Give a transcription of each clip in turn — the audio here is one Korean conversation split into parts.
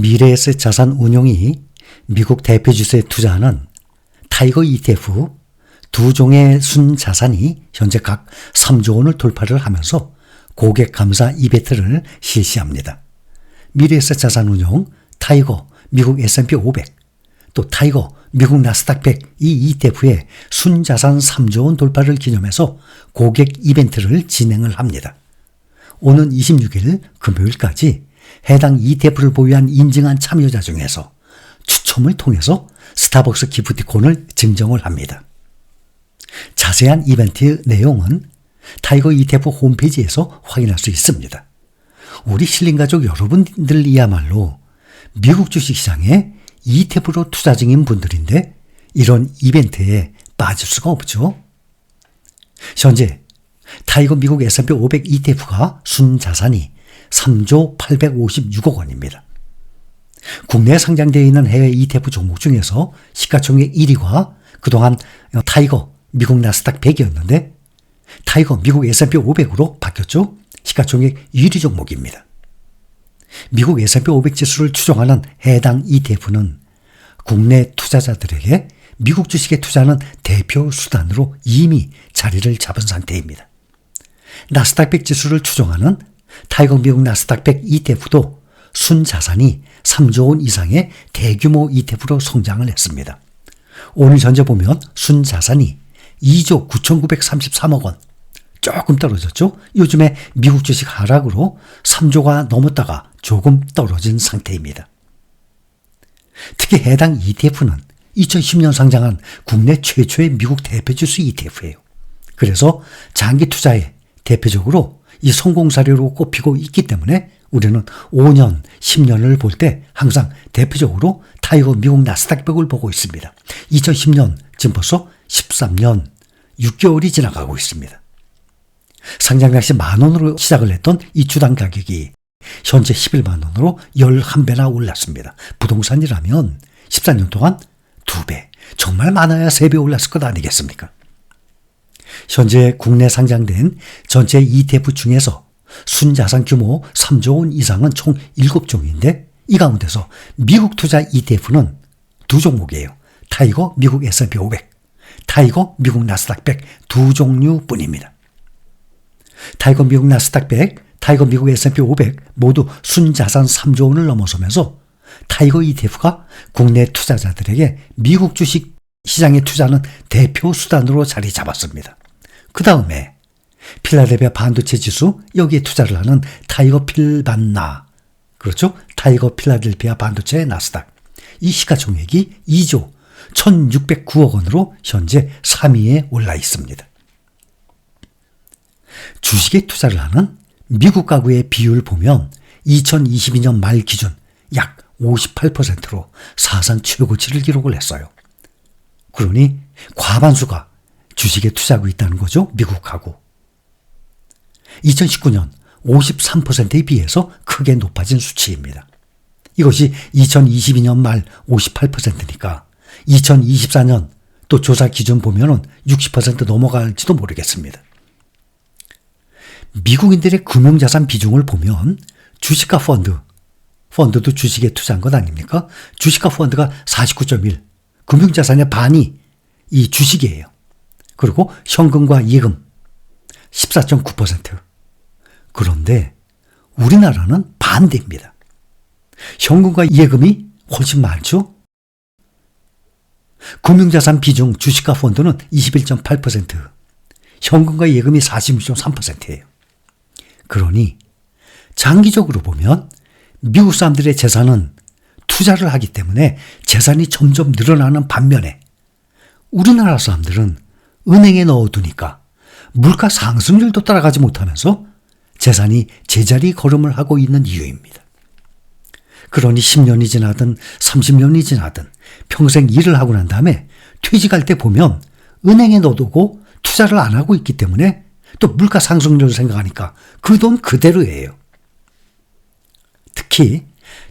미래에셋 자산운용이 미국 대표 지수에 투자하는 타이거 ETF 두 종의 순자산이 현재 각 3조 원을 돌파를 하면서 고객 감사 이벤트를 실시합니다. 미래에셋 자산운용 타이거 미국 S&P 500 또 타이거 미국 나스닥 100 이 ETF의 순자산 3조 원 돌파를 기념해서 고객 이벤트를 진행을 합니다. 오는 26일 금요일까지 해당 ETF를 보유한 인증한 참여자 중에서 추첨을 통해서 스타벅스 기프티콘을 증정을 합니다. 자세한 이벤트 내용은 타이거 ETF 홈페이지에서 확인할 수 있습니다. 우리 실린가족 여러분들이야말로 미국 주식시장에 ETF로 투자 중인 분들인데 이런 이벤트에 빠질 수가 없죠. 현재 타이거 미국 S&P 500 ETF가 순자산이 3조 856억 원입니다. 국내에 상장되어 있는 해외 ETF 종목 중에서 시가총액 1위가 그동안 타이거 미국 나스닥 100이었는데 타이거 미국 S&P 500으로 바뀌었죠. 시가총액 1위 종목입니다. 미국 S&P 500 지수를 추종하는 해당 ETF는 국내 투자자들에게 미국 주식에 투자하는 대표 수단으로 이미 자리를 잡은 상태입니다. 나스닥 100 지수를 추종하는 타이거 미국 나스닥 100 ETF도 순자산이 3조 원 이상의 대규모 ETF로 성장을 했습니다. 오늘 현재 보면 순자산이 2조 9,933억 원, 조금 떨어졌죠. 요즘에 미국 주식 하락으로 3조가 넘었다가 조금 떨어진 상태입니다. 특히 해당 ETF는 2010년 상장한 국내 최초의 미국 대표지수 ETF예요. 그래서 장기 투자에 대표적으로 이 성공 사례로 꼽히고 있기 때문에 우리는 5년, 10년을 볼 때 항상 대표적으로 타이거 미국 나스닥 100을 보고 있습니다. 2010년 지금 벌써 13년 6개월이 지나가고 있습니다. 상장 당시 만원으로 시작을 했던 이 주당 가격이 현재 11만 원으로 11배나 올랐습니다. 부동산이라면 14년 동안 2배, 정말 많아야 3배 올랐을 것 아니겠습니까? 현재 국내 상장된 전체 ETF 중에서 순자산 규모 3조 원 이상은 총 7종인데 이 가운데서 미국 투자 ETF는 두 종목이에요. 타이거 미국 S&P 500, 타이거 미국 나스닥 100 두 종류뿐입니다. 타이거 미국 나스닥 100, 타이거 미국 S&P 500 모두 순자산 3조 원을 넘어서면서 타이거 ETF가 국내 투자자들에게 미국 주식 시장에 투자하는 대표 수단으로 자리 잡았습니다. 그 다음에 필라델피아 반도체 지수 여기에 투자를 하는 타이거 필반나, 그렇죠? 타이거 필라델피아 반도체 나스닥 이 시가총액이 2조 1,609억 원으로 현재 3위에 올라 있습니다. 주식에 투자를 하는 미국 가구의 비율을 보면 2022년 말 기준 약 58%로 사상 최고치를 기록을 했어요. 그러니 과반수가 주식에 투자하고 있다는 거죠. 미국 가구. 2019년 53%에 비해서 크게 높아진 수치입니다. 이것이 2022년 말 58%니까 2024년 또 조사 기준 보면은 60% 넘어갈지도 모르겠습니다. 미국인들의 금융자산 비중을 보면 주식과 펀드도 주식에 투자한 것 아닙니까? 주식과 펀드가 49.1, 금융자산의 반이 이 주식이에요. 그리고 현금과 예금 14.9%. 그런데 우리나라는 반대입니다. 현금과 예금이 훨씬 많죠? 금융자산 비중 주식과 펀드는 21.8%, 현금과 예금이 46.3%예요. 그러니 장기적으로 보면 미국 사람들의 재산은 투자를 하기 때문에 재산이 점점 늘어나는 반면에 우리나라 사람들은 은행에 넣어두니까 물가 상승률도 따라가지 못하면서 재산이 제자리 걸음을 하고 있는 이유입니다. 그러니 10년이 지나든 30년이 지나든 평생 일을 하고 난 다음에 퇴직할 때 보면 은행에 넣어두고 투자를 안 하고 있기 때문에 또 물가 상승률을 생각하니까 그 돈 그대로예요. 특히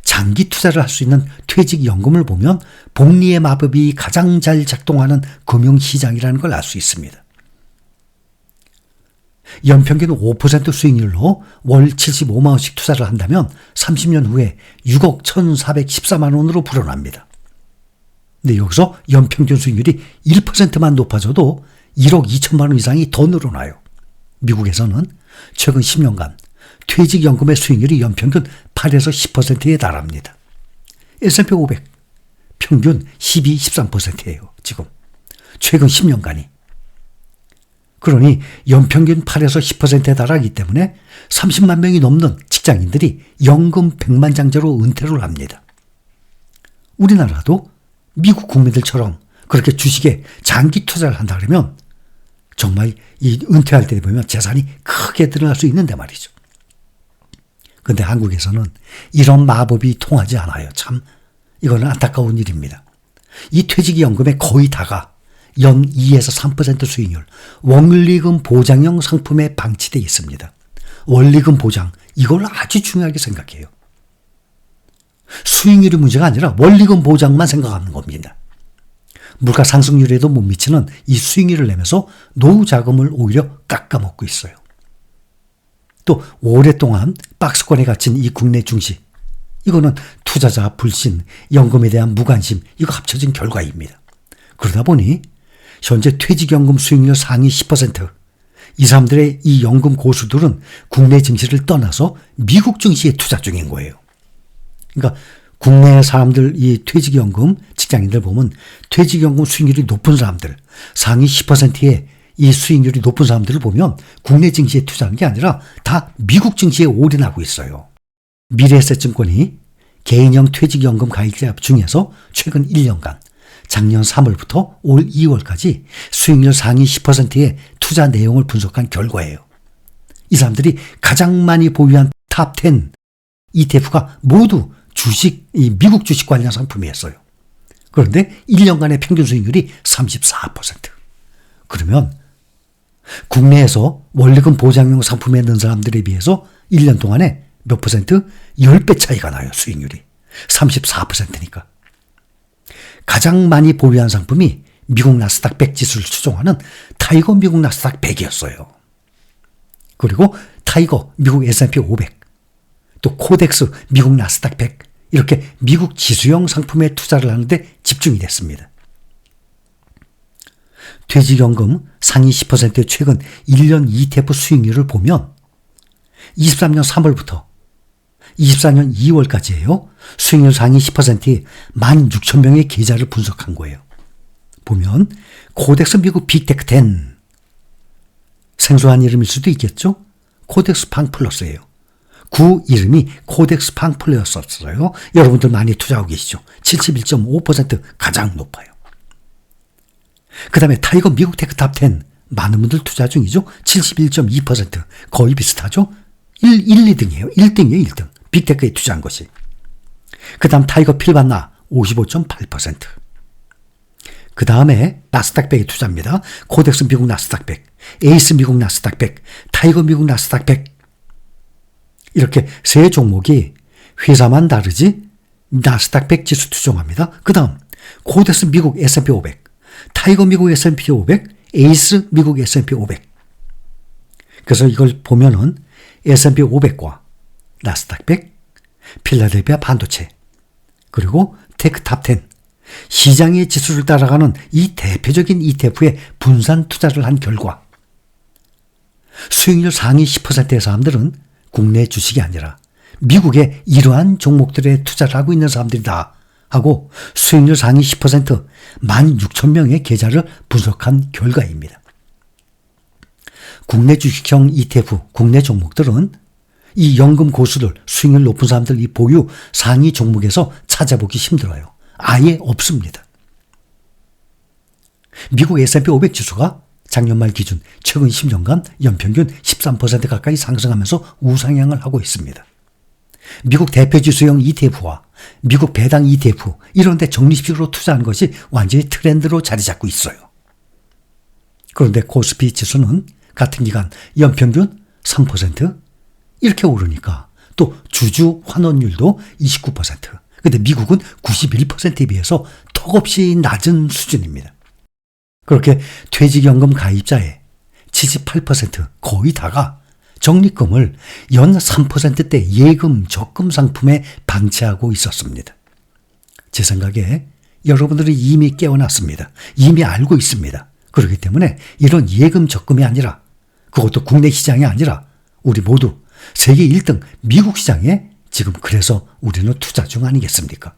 장기 투자를 할 수 있는 퇴직연금을 보면 복리의 마법이 가장 잘 작동하는 금융시장이라는 걸 알 수 있습니다. 연평균 5% 수익률로 월 75만 원씩 투자를 한다면 30년 후에 6억 1,414만 원으로 불어납니다. 근데 여기서 연평균 수익률이 1%만 높아져도 1억 2천만 원 이상이 더 늘어나요. 미국에서는 최근 10년간 퇴직연금의 수익률이 연평균 8에서 10%에 달합니다. S&P 500 평균 12, 13%예요. 지금 최근 10년간이. 그러니 연평균 8에서 10%에 달하기 때문에 30만 명이 넘는 직장인들이 연금 백만장자로 은퇴를 합니다. 우리나라도 미국 국민들처럼 그렇게 주식에 장기 투자를 한다 그러면 정말 이 은퇴할 때 보면 재산이 크게 늘어날 수 있는데 말이죠. 그런데 한국에서는 이런 마법이 통하지 않아요. 참 이거는 안타까운 일입니다. 이 퇴직연금의 거의 다가 연 2에서 3% 수익률, 원리금 보장형 상품에 방치되어 있습니다. 원리금 보장, 이걸 아주 중요하게 생각해요. 수익률이 문제가 아니라 원리금 보장만 생각하는 겁니다. 물가 상승률에도 못 미치는 이 수익률을 내면서 노후 자금을 오히려 깎아먹고 있어요. 또 오랫동안 박스권에 갇힌 이 국내 증시, 이거는 투자자 불신, 연금에 대한 무관심, 이거 합쳐진 결과입니다. 그러다 보니 현재 퇴직연금 수익률 상위 10%, 이 사람들의 이 연금 고수들은 국내 증시를 떠나서 미국 증시에 투자 중인 거예요. 그러니까 국내 사람들, 이 퇴직연금 직장인들 보면 퇴직연금 수익률이 높은 사람들, 상위 10%의 이 수익률이 높은 사람들을 보면 국내 증시에 투자하는 게 아니라 다 미국 증시에 올인하고 있어요. 미래에셋증권이 개인형 퇴직연금 가입자 중에서 최근 1년간 작년 3월부터 올 2월까지 수익률 상위 10%의 투자 내용을 분석한 결과예요. 이 사람들이 가장 많이 보유한 탑 10 ETF가 모두 이 미국 주식 관련 상품이었어요. 그런데 1년간의 평균 수익률이 34%. 그러면 국내에서 원리금 보장형 상품에 넣은 사람들에 비해서 1년 동안에 몇 퍼센트? 10배 차이가 나요. 수익률이. 34%니까. 가장 많이 보유한 상품이 미국 나스닥 100 지수를 추종하는 타이거 미국 나스닥 100이었어요. 그리고 타이거 미국 S&P 500, 또 코덱스 미국 나스닥 100, 이렇게 미국 지수형 상품에 투자를 하는데 집중이 됐습니다. 퇴직연금 상위 10%의 최근 1년 ETF 수익률을 보면 23년 3월부터 24년 2월까지예요. 수익률 상위 10%의 16,000명의 계좌를 분석한 거예요. 보면 코덱스 미국 빅테크 10, 생소한 이름일 수도 있겠죠. 코덱스 팡 플러스예요. 구 이름이 코덱스 팡 플러스였어요. 여러분들 많이 투자하고 계시죠. 71.5% 가장 높아요. 그 다음에 타이거 미국 테크 탑 10, 많은 분들 투자 중이죠. 71.2%, 거의 비슷하죠. 1, 2등이에요. 1등이에요. 1등. 빅테크에 투자한 것이. 그 다음 타이거 필반나 55.8%. 그 다음에 나스닥 100에 투자합니다. 코덱스 미국 나스닥 100, 에이스 미국 나스닥 100, 타이거 미국 나스닥 100. 이렇게 세 종목이 회사만 다르지 나스닥 100 지수 추종합니다. 그 다음 코덱스 미국 S&P 500, 타이거 미국 S&P 500, 에이스 미국 S&P 500. 그래서 이걸 보면은 S&P 500과 나스닥 100, 필라델피아 반도체, 그리고 테크 탑 10, 시장의 지수를 따라가는 이 대표적인 ETF에 분산 투자를 한 결과 수익률 상위 10%의 사람들은 국내 주식이 아니라 미국의 이러한 종목들에 투자를 하고 있는 사람들이다 하고 수익률 상위 10% 16,000명의 계좌를 분석한 결과입니다. 국내 주식형 ETF, 국내 종목들은 이 연금 고수들, 수익률 높은 사람들 이 보유 상위 종목에서 찾아보기 힘들어요. 아예 없습니다. 미국 S&P 500 지수가 작년 말 기준 최근 10년간 연평균 13% 가까이 상승하면서 우상향을 하고 있습니다. 미국 대표지수형 ETF와 미국 배당 ETF 이런 데 적립식으로 투자하는 것이 완전히 트렌드로 자리 잡고 있어요. 그런데 코스피 지수는 같은 기간 연평균 3% 이렇게 오르니까 또 주주 환원율도 29%. 근데 미국은 91%에 비해서 턱없이 낮은 수준입니다. 그렇게 퇴직연금 가입자의 78% 거의 다가 적립금을 연 3%대 예금 적금 상품에 방치하고 있었습니다. 제 생각에 여러분들이 이미 깨어났습니다. 이미 알고 있습니다. 그렇기 때문에 이런 예금 적금이 아니라, 그것도 국내 시장이 아니라 우리 모두 세계 1등 미국 시장에 지금 그래서 우리는 투자 중 아니겠습니까?